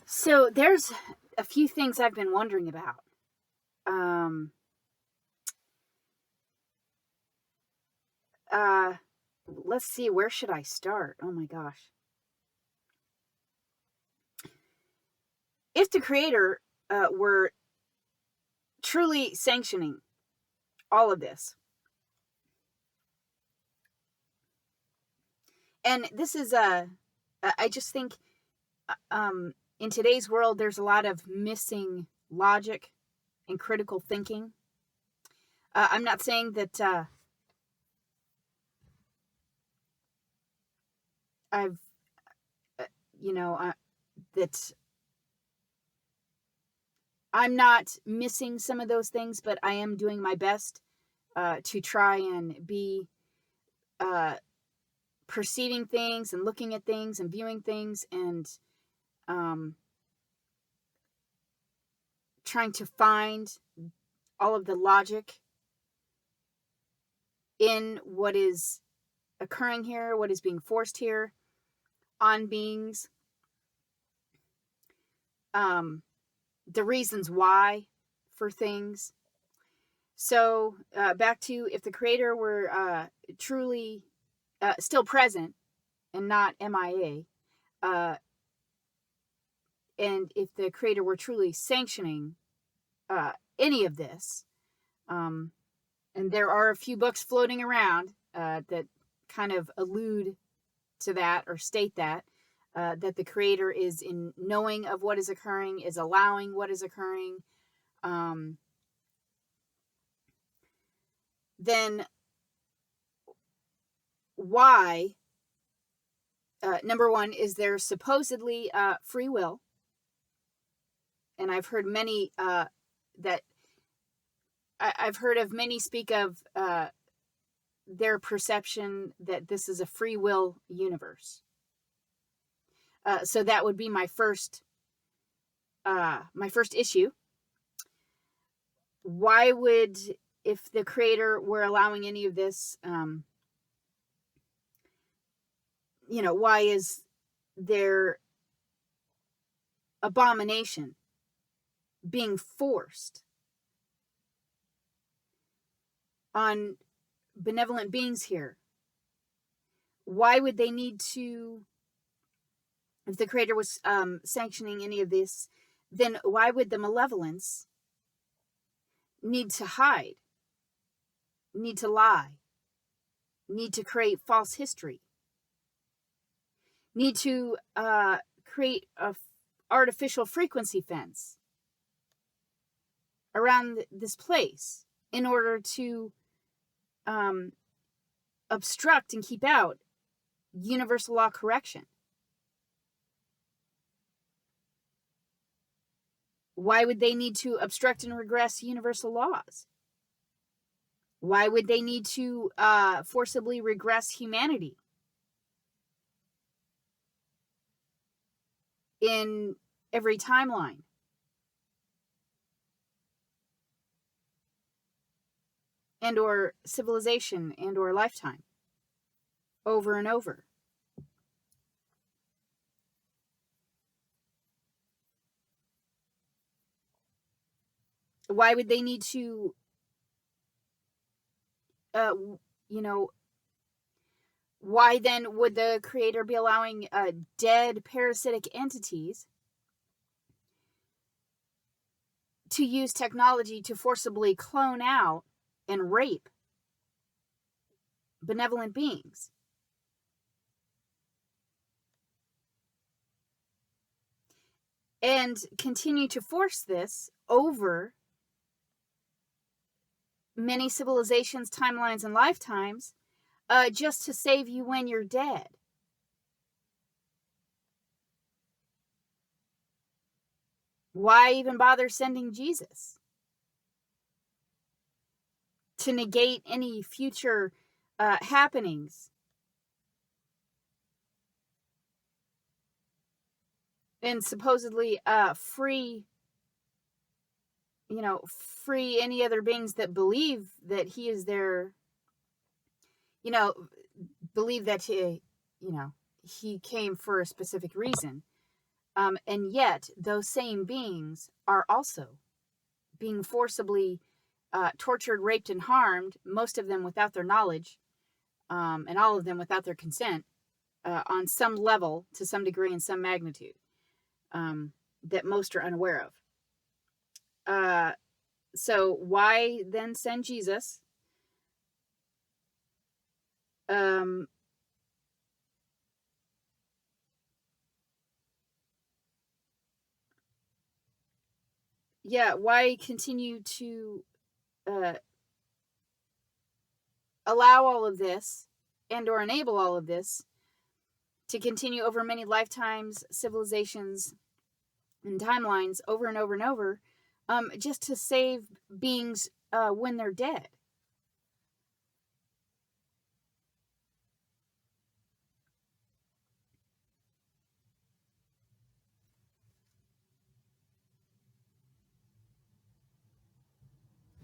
So there's a few things I've been wondering about. Um, uh, let's see, where should I start? Oh my gosh. If the creator were truly sanctioning all of this, and this is I just think in today's world, there's a lot of missing logic and critical thinking. I'm not saying that I've, that I'm not missing some of those things, but I am doing my best to try and be perceiving things and looking at things and viewing things and trying to find all of the logic in what is occurring here, what is being forced here on beings, the reasons why for things. So back to, if the creator were truly still present and not MIA, and if the creator were truly sanctioning any of this, and there are a few books floating around that kind of allude to that or state that the creator is in knowing of what is occurring, is allowing what is occurring, then why, number one, is there supposedly free will? And I've heard many I've heard of many speak of their perception that this is a free will universe. So that would be my first issue. Why would, if the creator were allowing any of this, why is there abomination being forced on benevolent beings here? Why would they need to, if the creator was sanctioning any of this, then why would the malevolence need to hide, need to lie, need to create false history, need to create a artificial frequency fence around this place in order to obstruct and keep out universal law correction? Why would they need to obstruct and regress universal laws? Why would they need to forcibly regress humanity in every timeline? And or civilization and or lifetime, over and over? Why would they need to, why then would the creator be allowing dead parasitic entities to use technology to forcibly clone out and rape benevolent beings? And continue to force this over many civilizations, timelines, and lifetimes, just to save you when you're dead. Why even bother sending Jesus? To negate any future happenings and supposedly free any other beings that believe that he is their, believe that he came for a specific reason. And yet those same beings are also being forcibly tortured, raped, and harmed, most of them without their knowledge, and all of them without their consent, on some level, to some degree, in some magnitude, that most are unaware of. So why then send Jesus? Yeah, why continue to allow all of this and or enable all of this to continue over many lifetimes, civilizations, and timelines over and over and over, just to save beings when they're dead?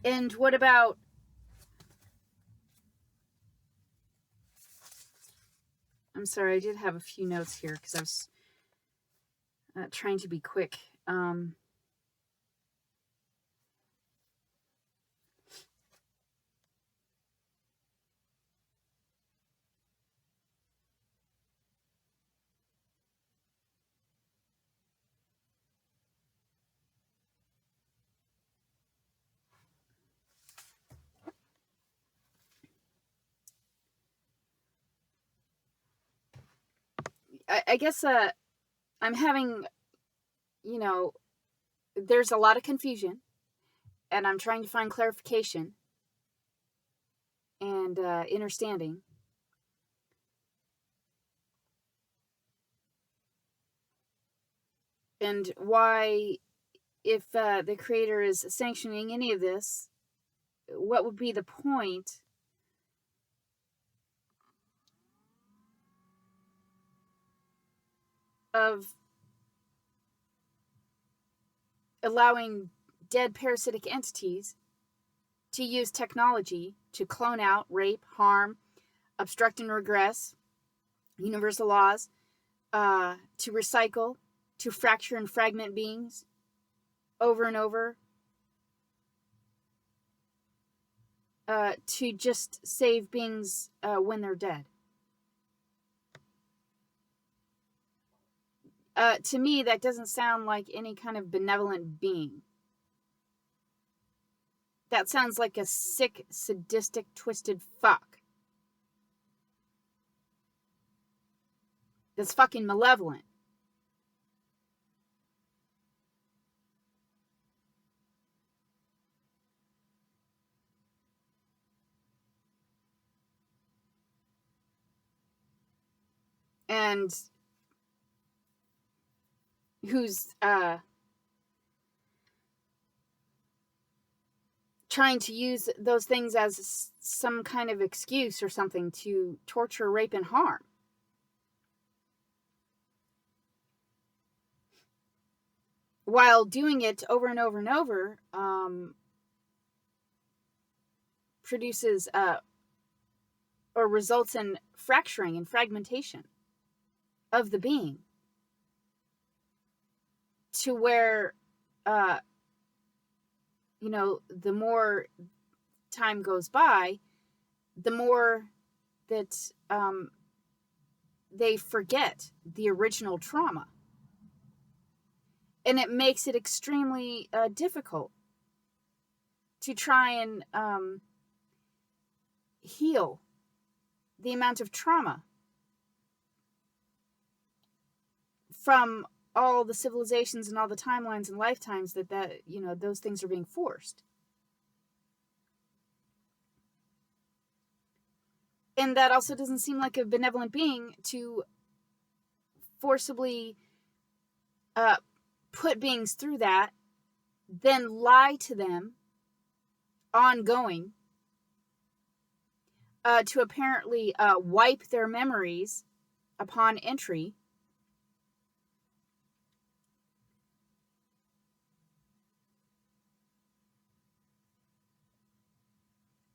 And what about, I'm sorry, I did have a few notes here because I was trying to be quick. I guess I'm having, there's a lot of confusion, and I'm trying to find clarification and understanding. And why, if the creator is sanctioning any of this, what would be the point of allowing dead parasitic entities to use technology to clone out, rape, harm, obstruct and regress universal laws, to recycle, to fracture and fragment beings over and over, to just save beings when they're dead? To me, that doesn't sound like any kind of benevolent being. That sounds like a sick, sadistic, twisted fuck. That's fucking malevolent. And who's trying to use those things as some kind of excuse or something to torture, rape, and harm. While doing it over and over and over, produces or results in fracturing and fragmentation of the being, to where the more time goes by, the more that they forget the original trauma, and it makes it extremely difficult to try and heal the amount of trauma from all the civilizations and all the timelines and lifetimes that those things are being forced. And that also doesn't seem like a benevolent being to forcibly put beings through that, then lie to them ongoing, to apparently wipe their memories upon entry,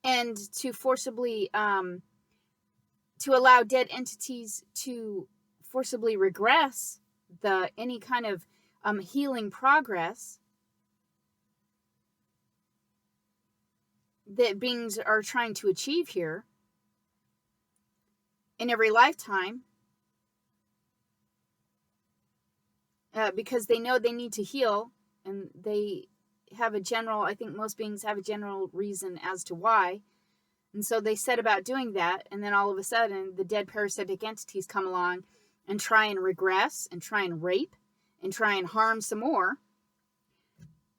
and to forcibly to allow dead entities to forcibly regress any kind of healing progress that beings are trying to achieve here in every lifetime, because they know they need to heal, and they have a general, I think most beings have a general reason as to why. And so they set about doing that, and then all of a sudden the dead parasitic entities come along and try and regress and try and rape and try and harm some more.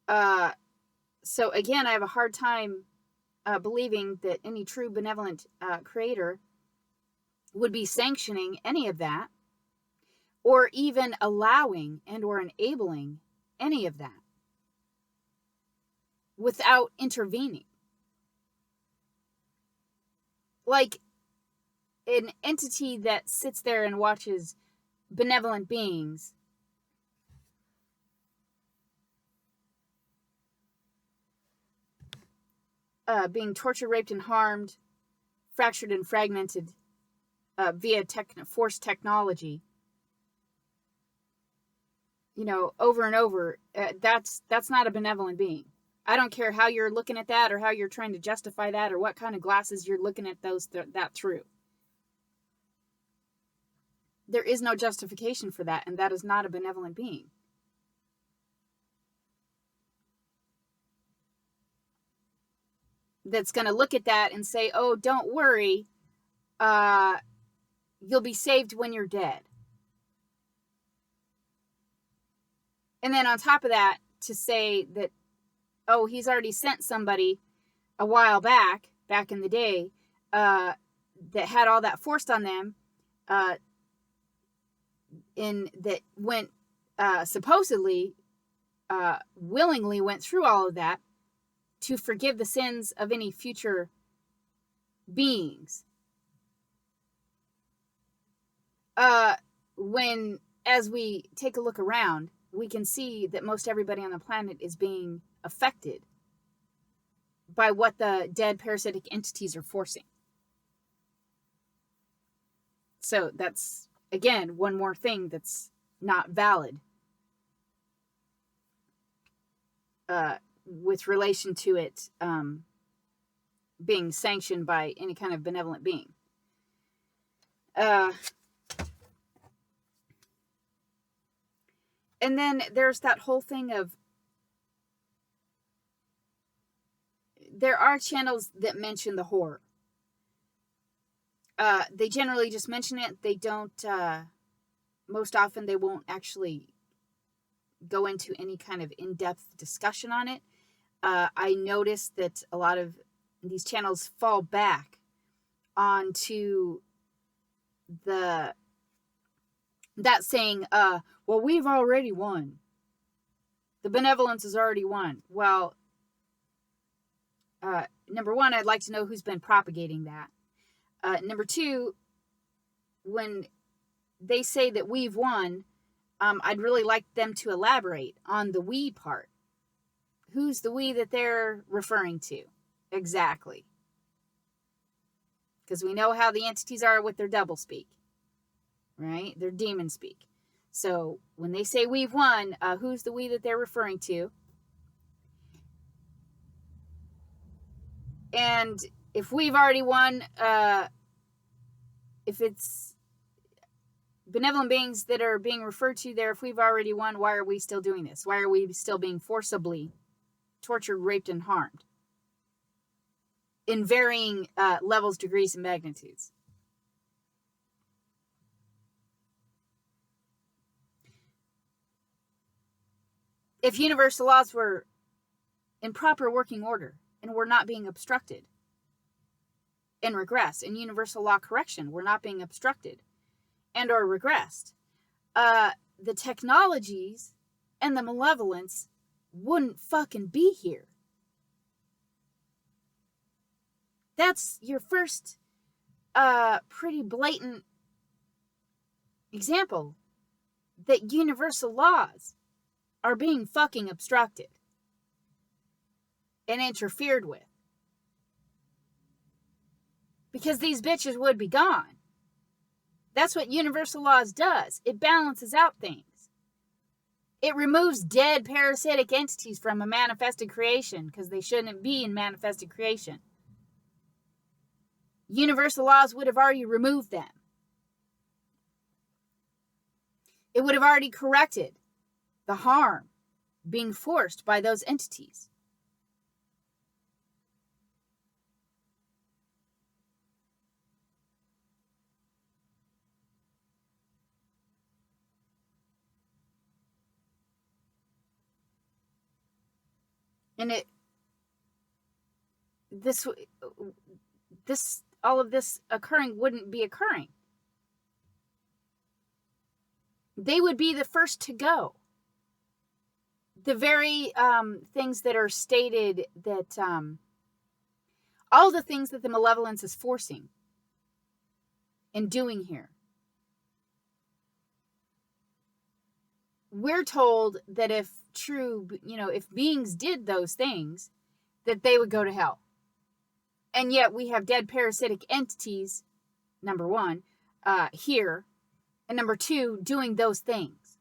So again, I have a hard time believing that any true benevolent creator would be sanctioning any of that, or even allowing and or enabling any of that without intervening. Like an entity that sits there and watches benevolent beings being tortured, raped, and harmed, fractured and fragmented via force technology, over and over. That's not a benevolent being. I don't care how you're looking at that, or how you're trying to justify that, or what kind of glasses you're looking at that through. There is no justification for that, and that is not a benevolent being. That's going to look at that and say, oh, don't worry, you'll be saved when you're dead. And then on top of that, to say that, oh, he's already sent somebody a while back in the day, that had all that forced on them, that went, supposedly, willingly went through all of that to forgive the sins of any future beings. When, as we take a look around, we can see that most everybody on the planet is being affected by what the dead parasitic entities are forcing. So that's, again, one more thing that's not valid with relation to it being sanctioned by any kind of benevolent being. And then there's that whole thing of, there are channels that mention the horror. They generally just mention it. They don't, most often they won't actually go into any kind of in-depth discussion on it. I noticed that a lot of these channels fall back onto that saying, well, we've already won. The benevolence has already won. Well, number one, I'd like to know who's been propagating that. Number two, when they say that we've won, I'd really like them to elaborate on the we part. Who's the we that they're referring to? Exactly. Because we know how the entities are with their double speak. Right? Their demon speak. So when they say we've won, who's the we that they're referring to? And if we've already won, if it's benevolent beings that are being referred to there, if we've already won, why are we still doing this? Why are we still being forcibly tortured, raped, and harmed in varying levels, degrees, and magnitudes? If universal laws were in proper working order and were not being obstructed and regressed, and universal law correction were not being obstructed and or regressed, the technologies and the malevolence wouldn't fucking be here. That's your first pretty blatant example that universal laws are being fucking obstructed and interfered with. Because these bitches would be gone. That's what universal laws does. It balances out things. It removes dead parasitic entities from a manifested creation because they shouldn't be in manifested creation. Universal laws would have already removed them. It would have already corrected the harm being forced by those entities. And all of this occurring wouldn't be occurring. They would be the first to go. The very things that are stated that all the things that the malevolence is forcing and doing here. We're told that if beings did those things, that they would go to hell. And yet we have dead parasitic entities, number one, here, and number two, doing those things.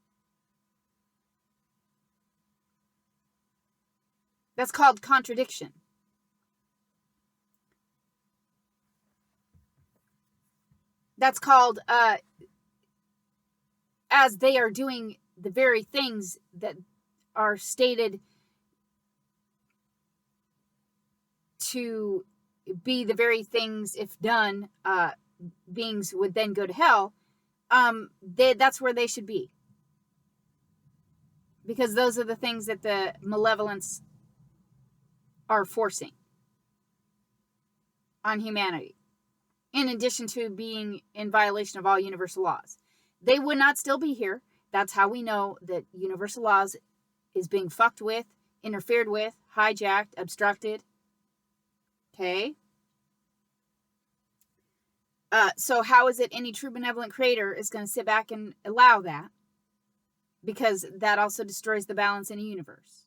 That's called contradiction. That's called, as they are doing the very things that are stated to be the very things, if done, beings would then go to hell, that's where they should be. Because those are the things that the malevolence are forcing on humanity, in addition to being in violation of all universal laws. They would not still be here. That's how we know that universal laws is being fucked with, interfered with, hijacked, obstructed. Okay? So how is it any true benevolent creator is going to sit back and allow that? Because that also destroys the balance in a universe.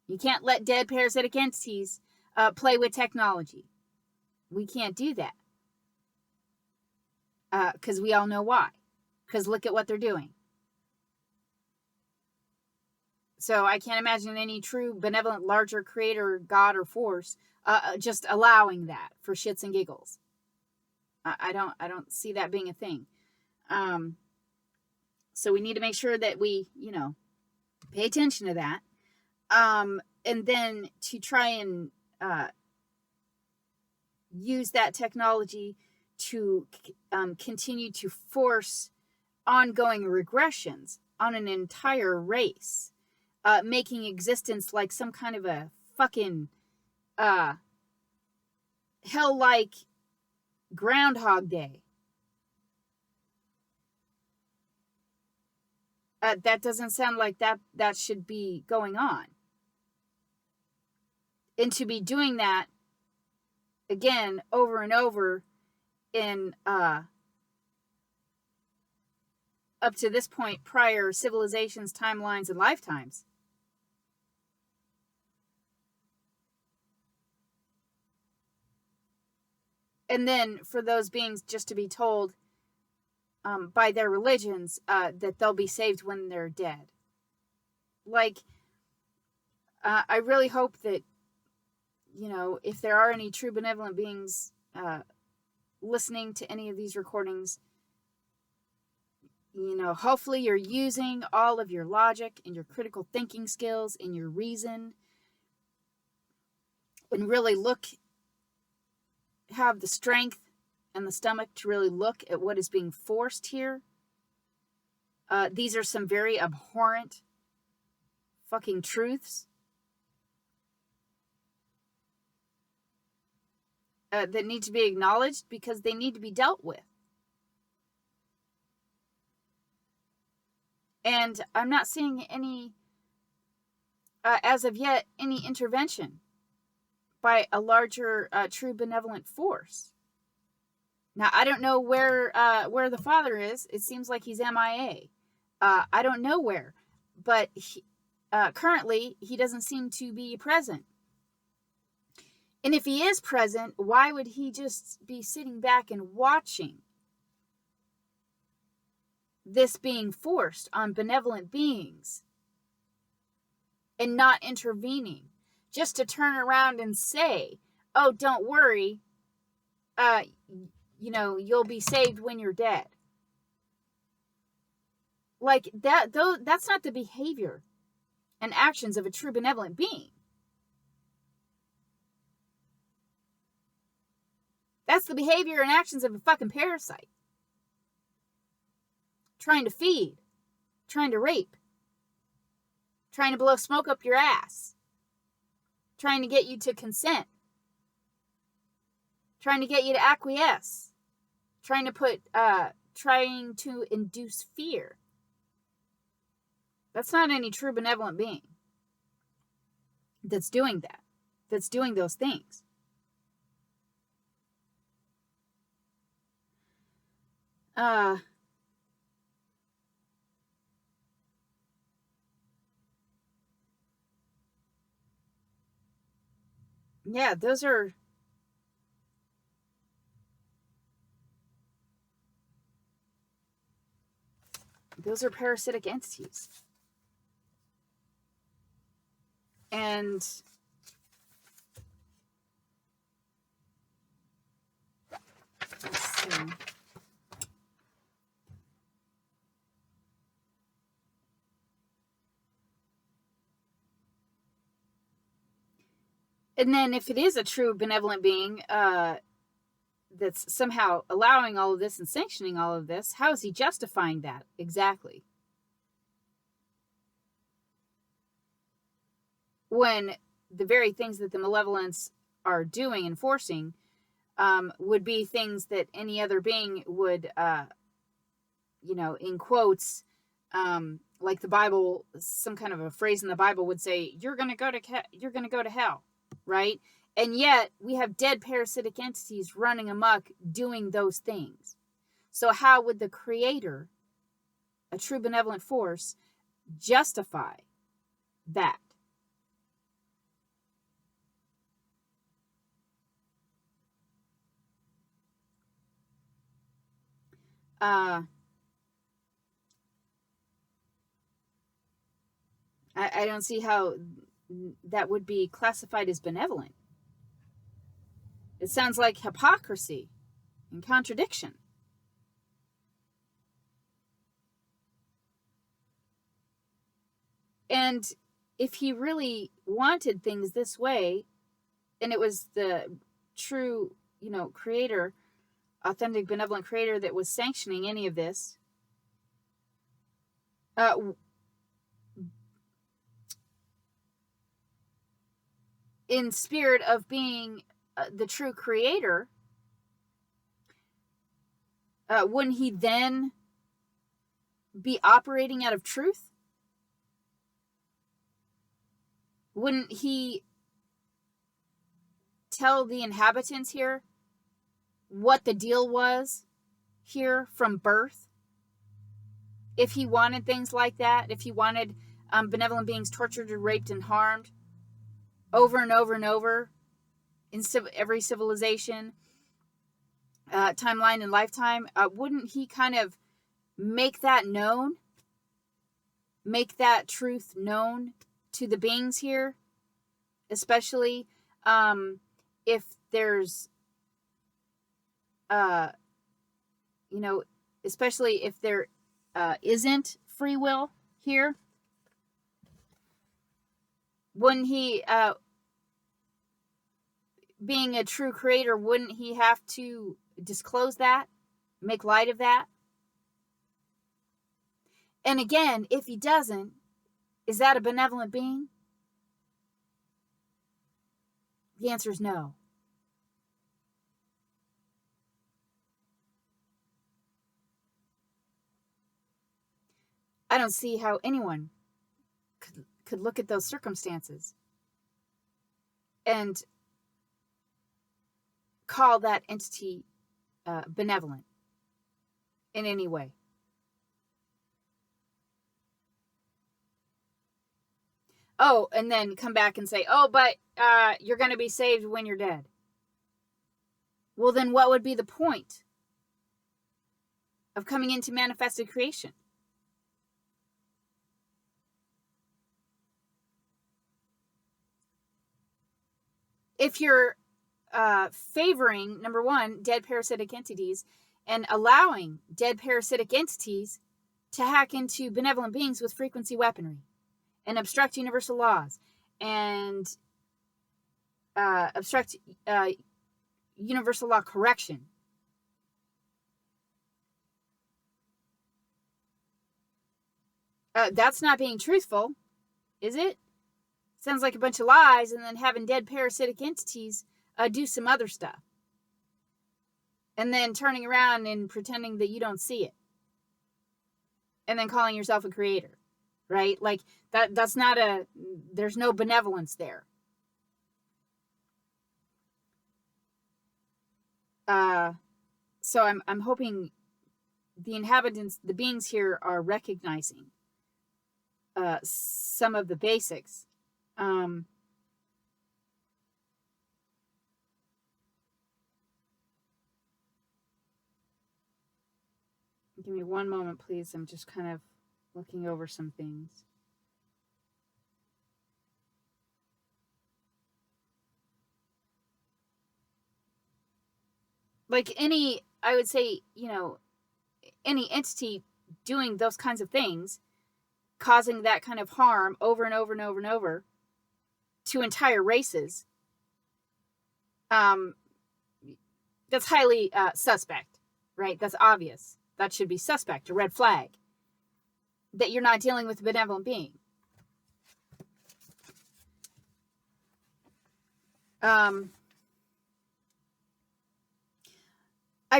You can't let dead parasitic entities play with technology. We can't do that. Because we all know why. Because look at what they're doing. So I can't imagine any true benevolent larger creator, God, or force just allowing that for shits and giggles. I don't see that being a thing. So we need to make sure that we, pay attention to that. And then to try and use that technology to continue to force ongoing regressions on an entire race, making existence like some kind of a fucking hell-like Groundhog Day. That doesn't sound like that should be going on. And to be doing that again over and over in up to this point prior civilizations, timelines, and lifetimes. And then for those beings just to be told by their religions that they'll be saved when they're dead. Like, I really hope that, if there are any true benevolent beings listening to any of these recordings, hopefully you're using all of your logic and your critical thinking skills and your reason and really have the strength and the stomach to really look at what is being forced here. These are some very abhorrent fucking truths that need to be acknowledged because they need to be dealt with. And I'm not seeing any, as of yet, any intervention by a larger true benevolent force. Now, I don't know where the father is. It seems like he's MIA. I don't know where. But currently, he doesn't seem to be present. And if he is present, why would he just be sitting back and watching? this being forced on benevolent beings and not intervening, just to turn around and say, oh, don't worry, you'll be saved when you're dead. Like that, though, that's not the behavior and actions of a true benevolent being. That's the behavior and actions of a fucking parasite. Trying to feed, trying to rape, trying to blow smoke up your ass, trying to get you to consent, trying to get you to acquiesce, trying to induce fear. That's not any true benevolent being that's doing that, that's doing those things. Yeah, those are parasitic entities. And let's see. And then if it is a true benevolent being that's somehow allowing all of this and sanctioning all of this, how is he justifying that exactly? When the very things that the malevolents are doing and forcing would be things that any other being would, in quotes, like the Bible, some kind of a phrase in the Bible would say, you're going to go to hell, right? And yet we have dead parasitic entities running amok doing those things. So how would the Creator, a true benevolent force, justify that? I don't see how that would be classified as benevolent. It sounds like hypocrisy and contradiction. And if he really wanted things this way, and it was the true, Creator, authentic benevolent Creator that was sanctioning any of this, in spirit of being the true Creator, wouldn't he then be operating out of truth? Wouldn't he tell the inhabitants here what the deal was here from birth? If he wanted things like that, if he wanted benevolent beings tortured and raped and harmed over and over and over in every civilization, timeline and lifetime, wouldn't he kind of make that known? Make that truth known to the beings here? Especially if there's, especially if there isn't free will here. Wouldn't he, being a true Creator, wouldn't he have to disclose that? Make light of that? And again, if he doesn't, is that a benevolent being? The answer is no. I don't see how anyone could look at those circumstances and call that entity benevolent in any way. Oh, and then come back and say, oh, but you're going to be saved when you're dead. Well, then what would be the point of coming into manifested creation. If you're favoring, number one, dead parasitic entities and allowing dead parasitic entities to hack into benevolent beings with frequency weaponry and obstruct universal laws and obstruct universal law correction, that's not being truthful, is it? Sounds like a bunch of lies, and then having dead parasitic entities do some other stuff. And then turning around and pretending that you don't see it. And then calling yourself a creator, right? Like that's not there's no benevolence there. So I'm hoping the inhabitants, the beings here, are recognizing some of the basics. Give me one moment, please. I'm just kind of looking over some things. Like I would say, any entity doing those kinds of things, causing that kind of harm over and over and over and over to entire races, that's highly suspect, right? That's obvious. That should be suspect, a red flag, that you're not dealing with a benevolent being. I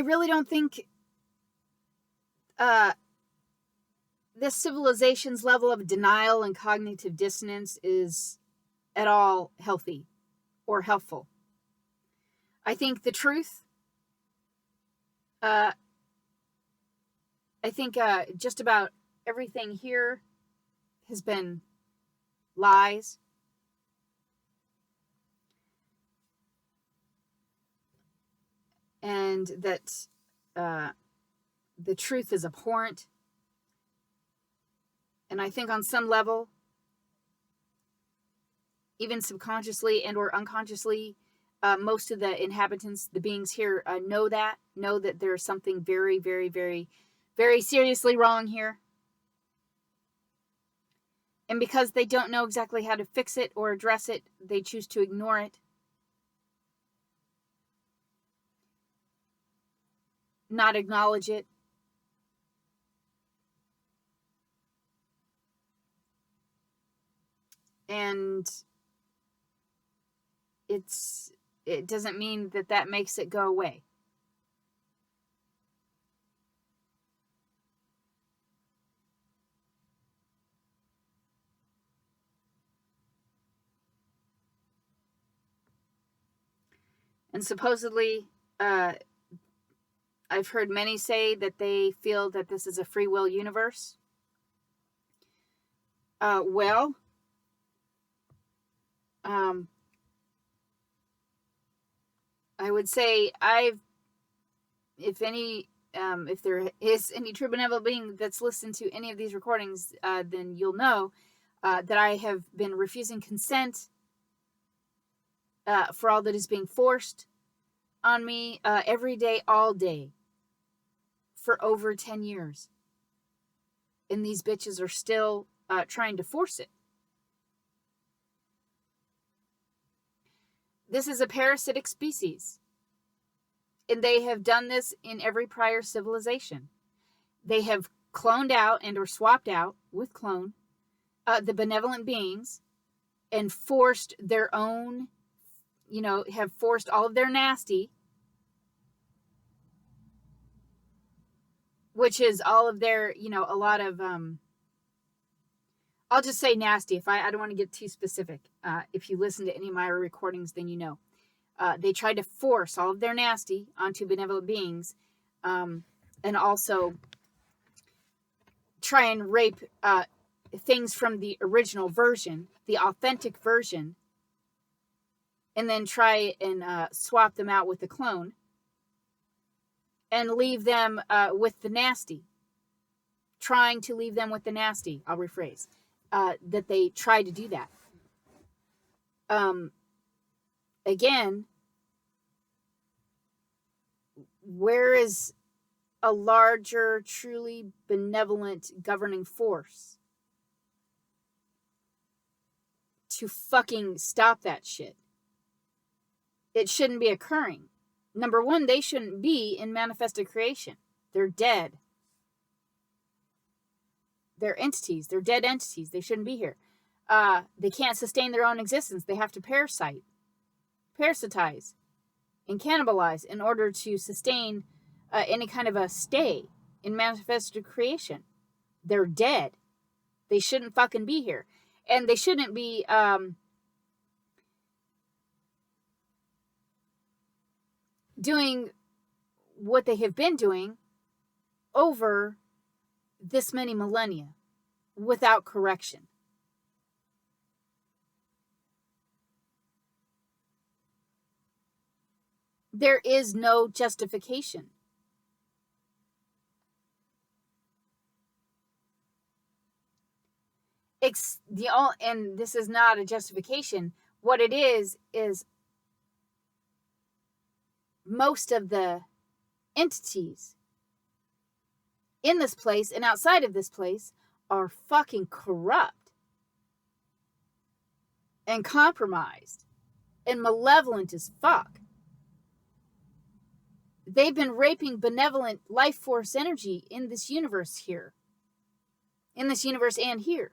really don't think this civilization's level of denial and cognitive dissonance is at all healthy or helpful. I think the truth, I think just about everything here has been lies. And that the truth is abhorrent. And I think on some level, even subconsciously and or unconsciously, most of the inhabitants, the beings here, know that there's something very, very, very, very seriously wrong here. And because they don't know exactly how to fix it or address it, they choose to ignore it. Not acknowledge it. And it doesn't mean that makes it go away. And supposedly, I've heard many say that they feel that this is a free will universe. Well, I would say if there is any true benevolent being that's listened to any of these recordings, then you'll know that I have been refusing consent for all that is being forced on me every day, all day, for over 10 years. And these bitches are still trying to force it. This is a parasitic species. And they have done this in every prior civilization. They have cloned out and or swapped out with clone the benevolent beings and forced their own, have forced all of their nasty, which is all of their, a lot of, I'll just say nasty. If I don't want to get too specific. If you listen to any of my recordings, then you know. They tried to force all of their nasty onto benevolent beings, and also try and rape things from the original version, the authentic version, and then try and swap them out with the clone. and leave them with the nasty. Trying to leave them with the nasty, I'll rephrase. That they try to do that. Again, where is a larger, truly benevolent governing force to fucking stop that shit? It shouldn't be occurring. Number one, they shouldn't be in manifested creation. They're dead. They're entities. They're dead entities. They shouldn't be here. They can't sustain their own existence. They have to parasitize, and cannibalize in order to sustain any kind of a stay in manifested creation. They're dead. They shouldn't fucking be here. And they shouldn't be doing what they have been doing over this many millennia without correction. There is no justification. And this is not a justification. What it is most of the entities in this place and outside of this place are fucking corrupt and compromised and malevolent as fuck. They've been raping benevolent life force energy in this universe here. In this universe and here.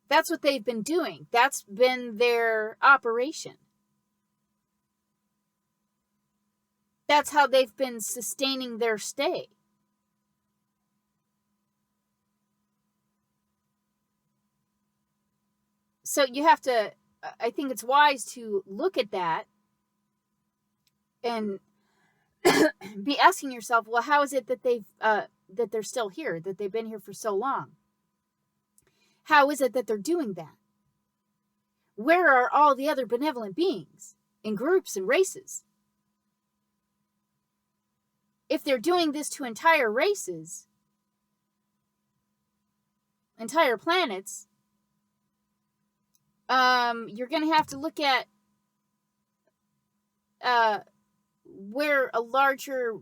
That's what they've been doing. That's been their operation. That's how they've been sustaining their stay. So you have to, I think it's wise to look at that and be asking yourself, well, how is it that that they're still here, that they've been here for so long? How is it that they're doing that? Where are all the other benevolent beings in groups and races? If they're doing this to entire races, entire planets, you're going to have to look at where a larger,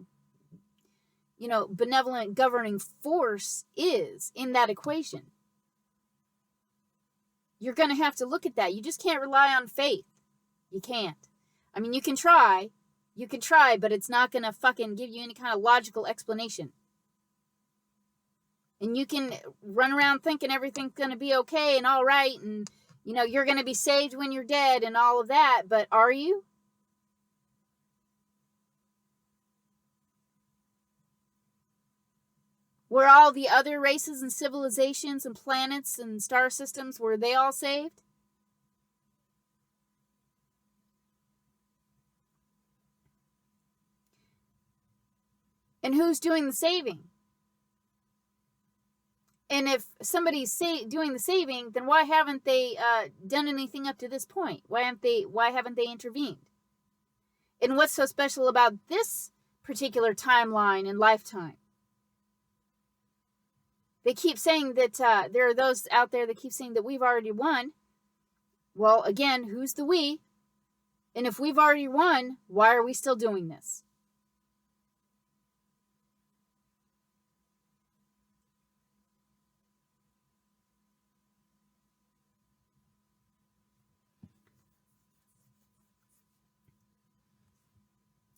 benevolent governing force is in that equation. You're going to have to look at that. You just can't rely on faith. You can't. I mean, you can try, but it's not going to fucking give you any kind of logical explanation. And you can run around thinking everything's going to be okay and all right, and you're going to be saved when you're dead and all of that, but are you? Were all the other races and civilizations and planets and star systems, were they all saved? And who's doing the saving? And if somebody's doing the saving, then why haven't they done anything up to this point? Why haven't they intervened? And what's so special about this particular timeline and lifetime? They keep saying that there are those out there that keep saying that we've already won. Well, again, who's the we? And if we've already won, why are we still doing this?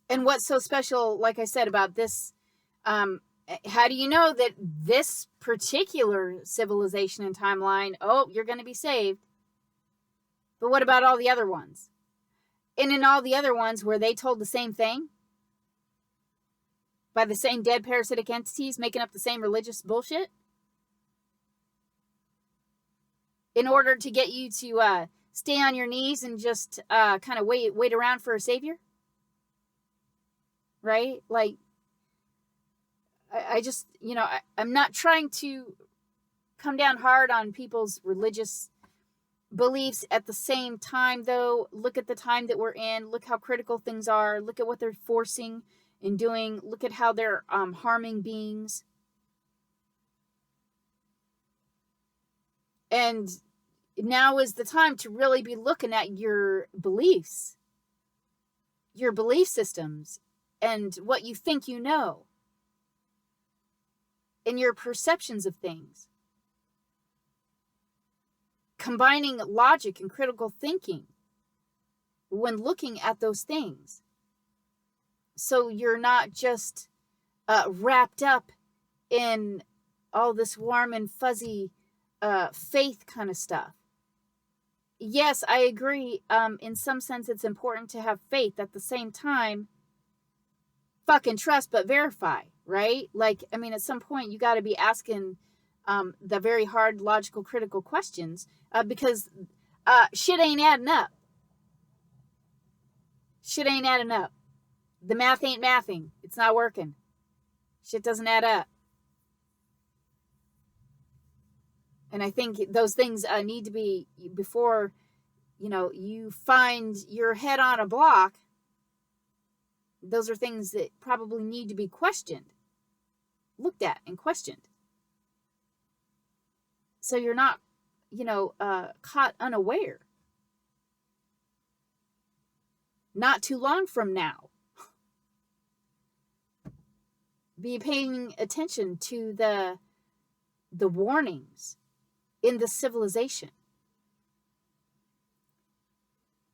And what's so special, like I said, about this, how do you know that this particular civilization and timeline, you're going to be saved? But what about all the other ones? And in all the other ones, were they told the same thing? By the same dead parasitic entities making up the same religious bullshit? In order to get you to stay on your knees and just kind of wait around for a savior? Right? Like, I just, I'm not trying to come down hard on people's religious beliefs. At the same time, though, look at the time that we're in. Look how critical things are. Look at what they're forcing in doing. Look at how they're harming beings. And now is the time to really be looking at your beliefs, your belief systems, and what you think you know, and your perceptions of things. Combining logic and critical thinking when looking at those things. So you're not just wrapped up in all this warm and fuzzy faith kind of stuff. Yes, I agree. In some sense, it's important to have faith. At the same time, fucking trust but verify, right? Like, I mean, at some point, you got to be asking the very hard, logical, critical questions because shit ain't adding up. Shit ain't adding up. The math ain't mathing. It's not working. Shit doesn't add up. And I think those things need to be, before, you find your head on a block, those are things that probably need to be questioned, looked at and questioned. So you're not, caught unaware. Not too long from now. Be paying attention to the warnings in the civilization.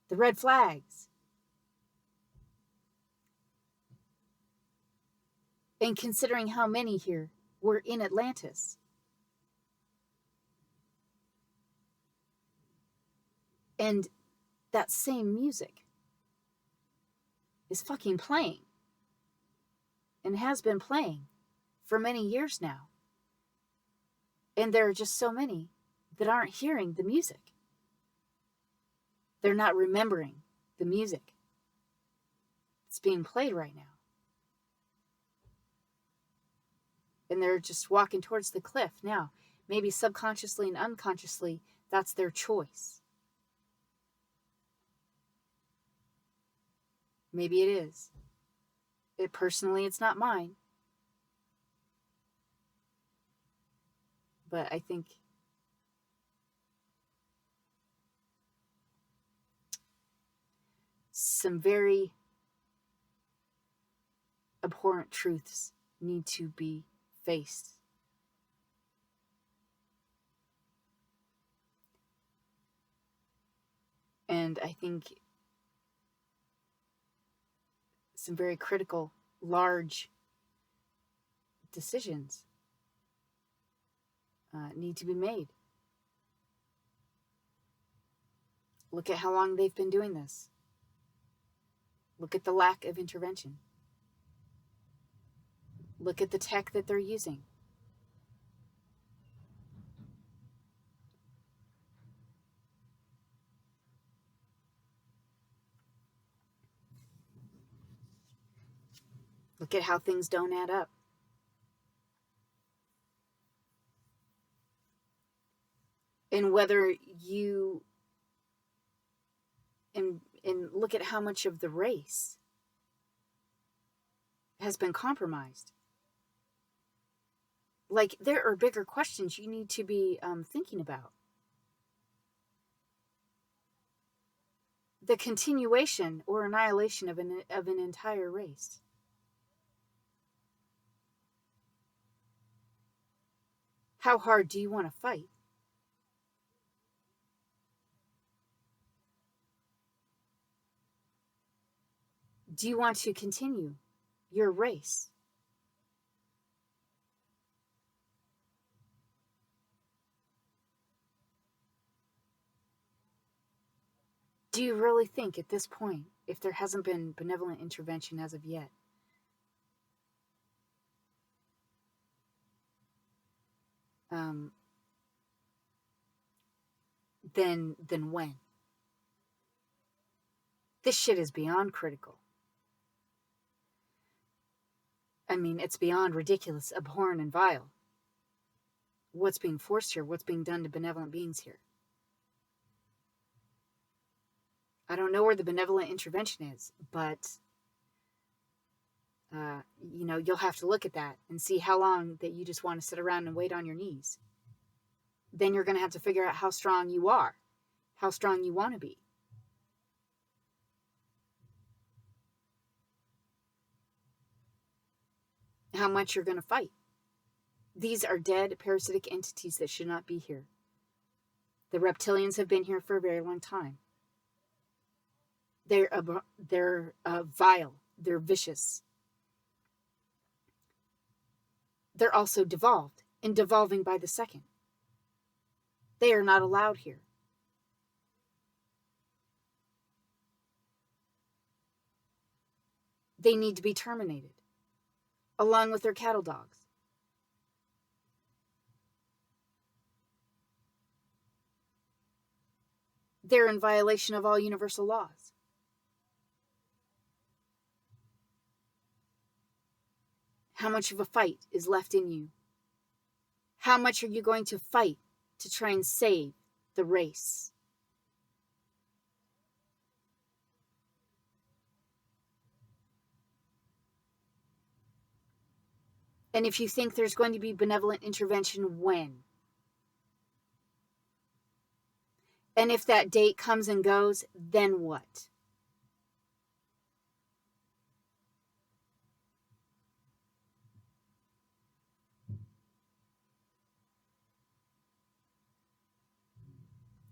The red flags. And considering how many here were in Atlantis. And that same music is fucking playing. And has been playing for many years now. And there are just so many that aren't hearing the music. They're not remembering the music. It's being played right now. And they're just walking towards the cliff now. Maybe subconsciously and unconsciously, that's their choice. Maybe it is. Personally, it's not mine. But I think some very abhorrent truths need to be faced. And I think some very critical, large decisions need to be made. Look at how long they've been doing this. Look at the lack of intervention. Look at the tech that they're using. Look at how things don't add up. And whether you and look at how much of the race has been compromised. Like, there are bigger questions you need to be thinking about. The continuation or annihilation of an entire race. How hard do you want to fight? Do you want to continue your race? Do you really think at this point, if there hasn't been benevolent intervention as of yet, then when? This shit is beyond critical. I mean, it's beyond ridiculous, abhorrent, and vile. What's being forced here? What's being done to benevolent beings here? I don't know where the benevolent intervention is, but you'll have to look at that and see how long that you just want to sit around and wait on your knees. Then you're going to have to figure out how strong you are, how strong you want to be. How much you're going to fight. These are dead parasitic entities that should not be here. The reptilians have been here for a very long time. They're vile. They're vicious. They're also devolved and devolving by the second. They are not allowed here. They need to be terminated, along with their cattle dogs. They're in violation of all universal laws. How much of a fight is left in you? How much are you going to fight to try and save the race? And if you think there's going to be benevolent intervention, when? And if that date comes and goes, then what?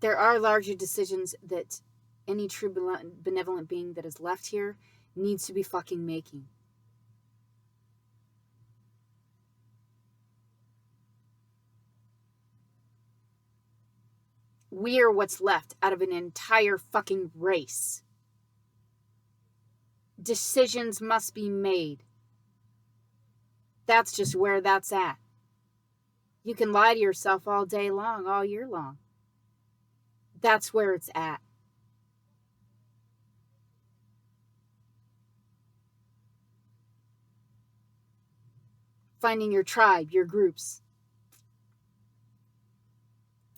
There are larger decisions that any true benevolent being that is left here needs to be fucking making. We are what's left out of an entire fucking race. Decisions must be made. That's just where that's at. You can lie to yourself all day long, all year long. That's where it's at. Finding your tribe, your groups.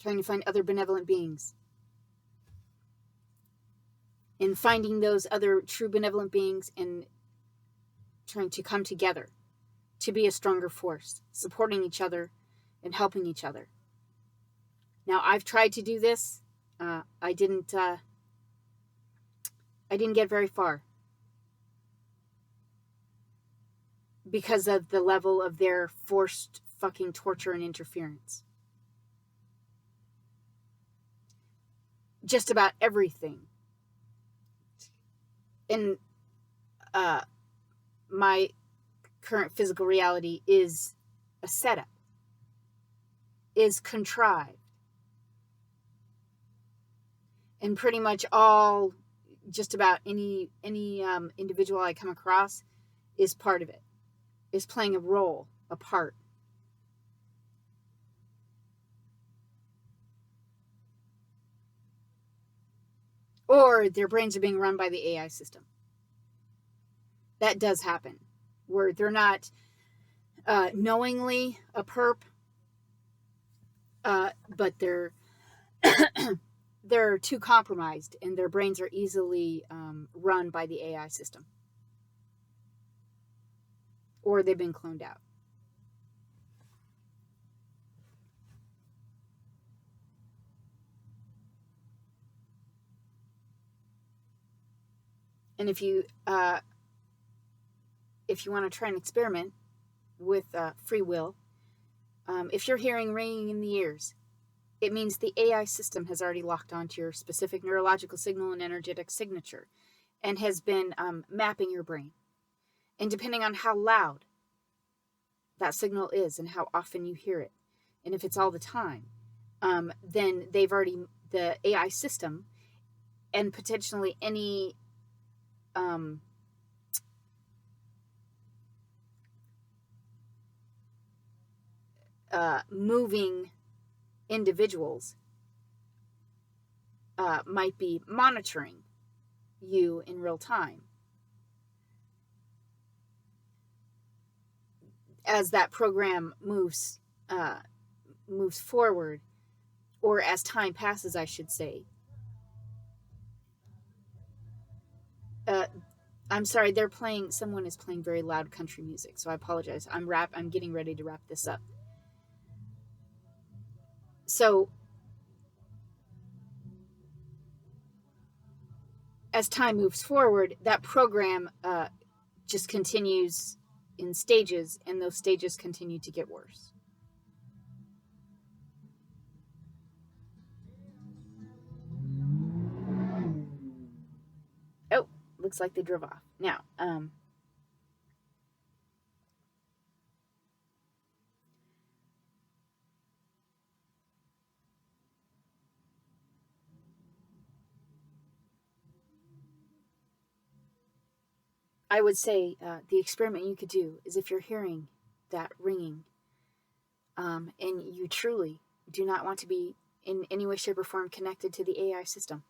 Trying to find other benevolent beings. And finding those other true benevolent beings and trying to come together to be a stronger force, supporting each other and helping each other. Now, I've tried to do this. I didn't get very far because of the level of their forced fucking torture and interference. Just about everything. And my current physical reality is a setup, is contrived. And pretty much all, just about any individual I come across is part of it, is playing a role, a part. Or their brains are being run by the AI system. That does happen, where they're not knowingly a perp, but they're they're too compromised and their brains are easily run by the AI system. Or they've been cloned out. And if you want to try an experiment with free will, if you're hearing ringing in the ears, it means the AI system has already locked onto your specific neurological signal and energetic signature and has been mapping your brain. And depending on how loud that signal is and how often you hear it, and if it's all the time, then the AI system and potentially any moving individuals might be monitoring you in real time as that program moves forward, or as time passes, I should say. I'm sorry, someone is playing very loud country music, so I apologize. I'm getting ready to wrap this up. So as time moves forward, that program just continues in stages, and those stages continue to get worse. Oh, looks like they drove off. Now, I would say the experiment you could do is if you're hearing that ringing, and you truly do not want to be in any way, shape, or form connected to the AI system,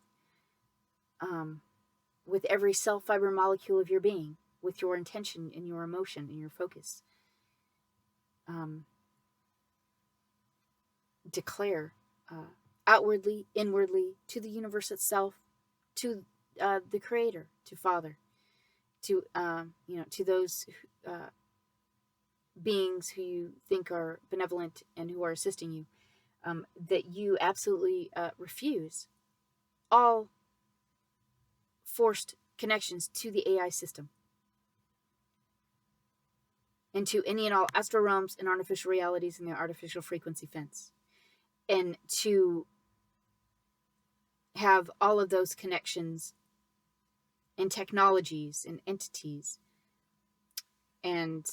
with every cell, fiber, molecule of your being, with your intention and your emotion and your focus, declare outwardly, inwardly, to the universe itself, to the Creator, to Father, to to those beings who you think are benevolent and who are assisting you, that you absolutely refuse all forced connections to the AI system and to any and all astral realms and artificial realities in the artificial frequency fence, and to have all of those connections and technologies and entities and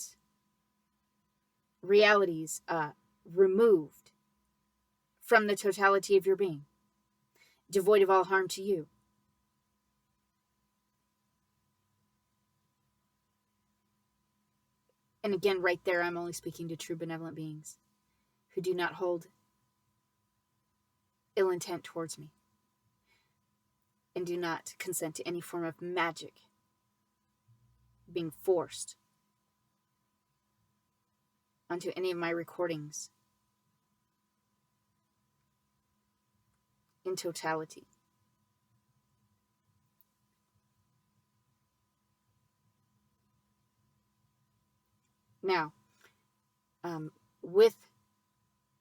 realities removed from the totality of your being, devoid of all harm to you. And again, right there, I'm only speaking to true benevolent beings who do not hold ill intent towards me and do not consent to any form of magic being forced onto any of my recordings in totality. Now, with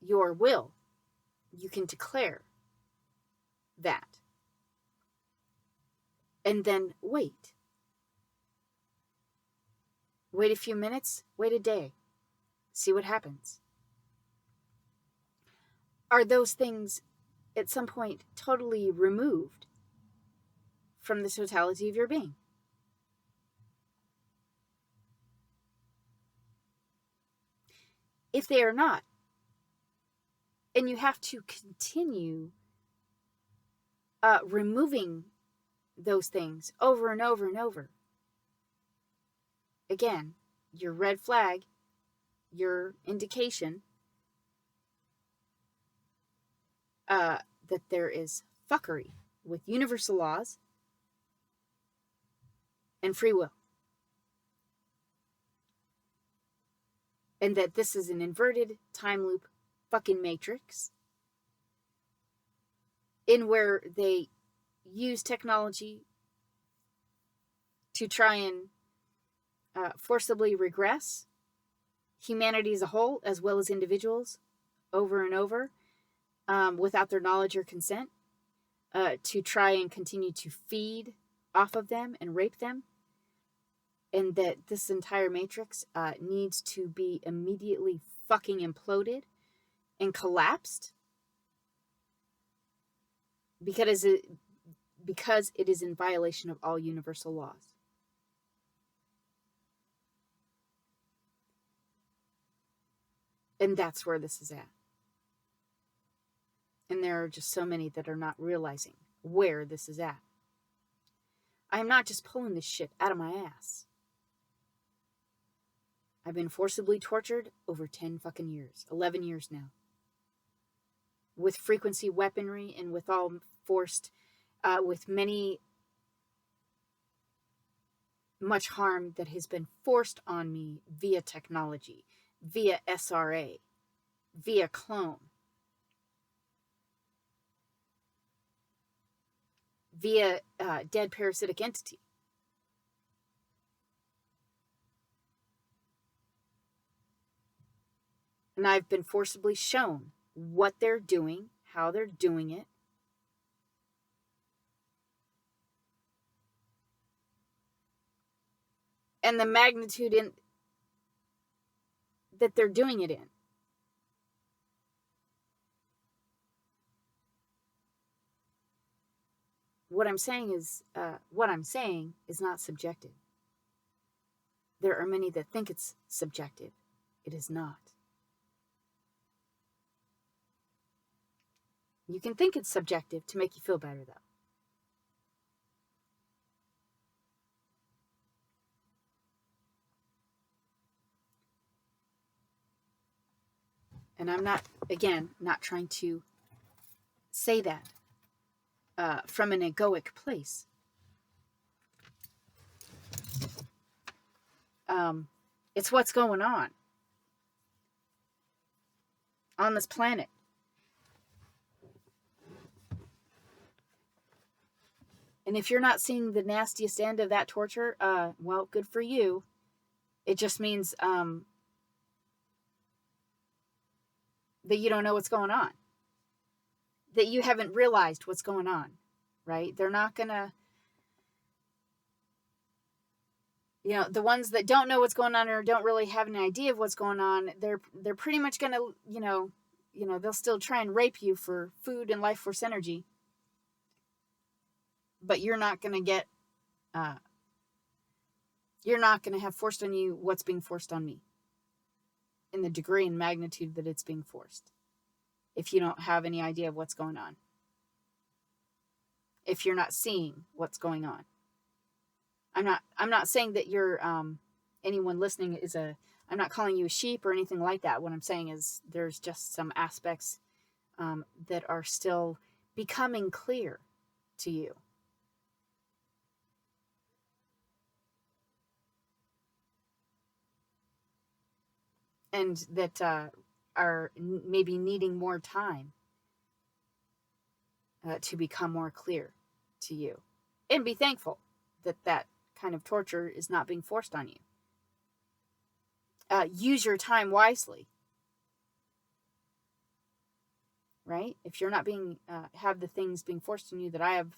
your will, you can declare that. And then wait. Wait a few minutes, wait a day, see what happens. Are those things at some point totally removed from the totality of your being? If they are not, and you have to continue removing those things over and over and over, again, your red flag, your indication that there is fuckery with universal laws and free will. And that this is an inverted time loop fucking matrix in where they use technology to try and forcibly regress humanity as a whole, as well as individuals, over and over, without their knowledge or consent, to try and continue to feed off of them and rape them. And that this entire matrix needs to be immediately fucking imploded and collapsed because it is in violation of all universal laws. And that's where this is at. And there are just so many that are not realizing where this is at. I am not just pulling this shit out of my ass. I've been forcibly tortured over 10 fucking years, 11 years now. With frequency weaponry and with all forced, with much harm that has been forced on me via technology, via SRA, via clone, via dead parasitic entity. And I've been forcibly shown what they're doing, how they're doing it. And the magnitude that they're doing it in. What I'm saying is not subjective. There are many that think it's subjective. It is not. You can think it's subjective to make you feel better, though. And I'm not trying to say that from an egoic place. It's what's going on this planet. And if you're not seeing the nastiest end of that torture, well, good for you. It just means that you don't know what's going on. That you haven't realized what's going on, right? They're not going to, the ones that don't know what's going on or don't really have an idea of what's going on, they're pretty much going to, they'll still try and rape you for food and life force energy. But you're not going to get, you're not going to have forced on you what's being forced on me in the degree and magnitude that it's being forced. If you don't have any idea of what's going on. If you're not seeing what's going on. I'm not saying that you're, anyone listening is I'm not calling you a sheep or anything like that. What I'm saying is there's just some aspects that are still becoming clear to you. And that are maybe needing more time to become more clear to you. And be thankful that kind of torture is not being forced on you. Use your time wisely. Right? If you're not being, have the things being forced on you that I have,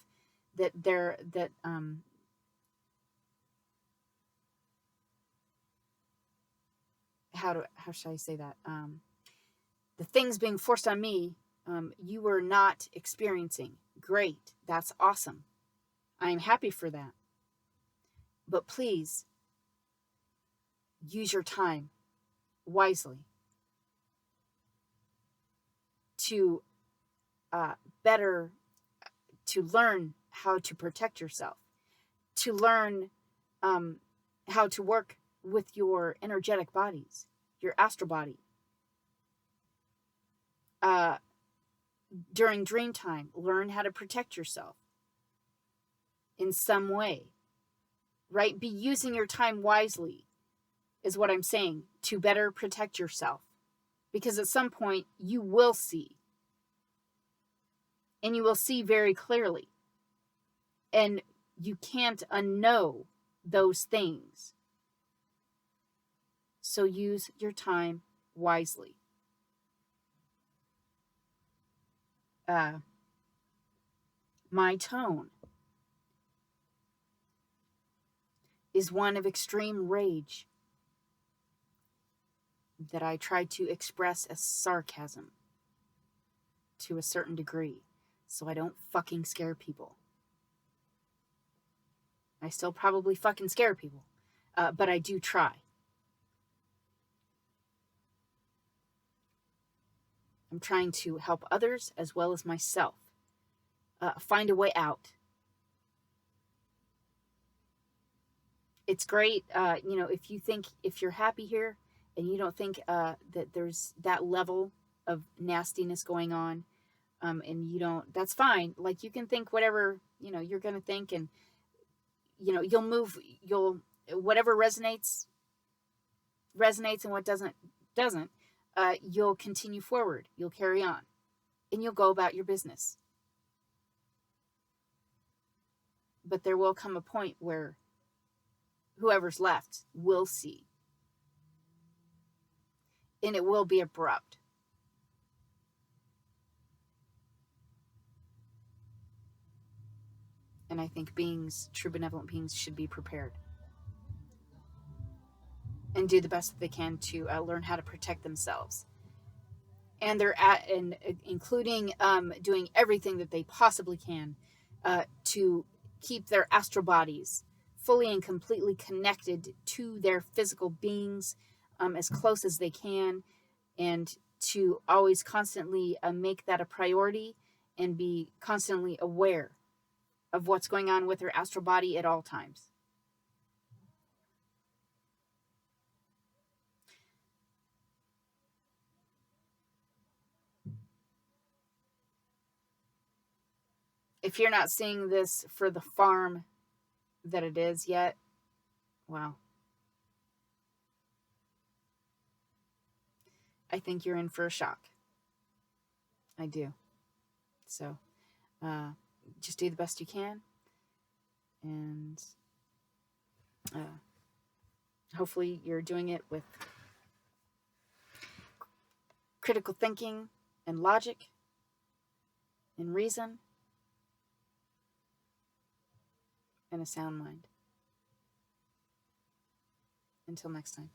how should I say that? The things being forced on me, you were not experiencing. Great. That's awesome. I am happy for that. But please, use your time wisely to better, to learn how to protect yourself, to learn how to work with your energetic bodies, your astral body. During dream time, learn how to protect yourself in some way, right? Be using your time wisely is what I'm saying, to better protect yourself. Because at some point you will see, and you will see very clearly, and you can't unknow those things. So use your time wisely. My tone is one of extreme rage that I try to express as sarcasm to a certain degree, so I don't fucking scare people. I still probably fucking scare people, but I do try. I'm trying to help others as well as myself find a way out. It's great, if you're happy here and you don't think that there's that level of nastiness going on, and you don't, that's fine. Like, you can think whatever, you're going to think, and, you'll move, whatever resonates, and what doesn't, you'll continue forward. You'll carry on, and you'll go about your business. But there will come a point where whoever's left will see. and it will be abrupt. And I think true benevolent beings, should be prepared and do the best that they can to learn how to protect themselves. And including doing everything that they possibly can to keep their astral bodies fully and completely connected to their physical beings as close as they can, and to always constantly make that a priority and be constantly aware of what's going on with their astral body at all times. If you're not seeing this for the farm that it is yet, well, I think you're in for a shock. I do. So just do the best you can, and hopefully you're doing it with critical thinking and logic and reason and a sound mind. Until next time.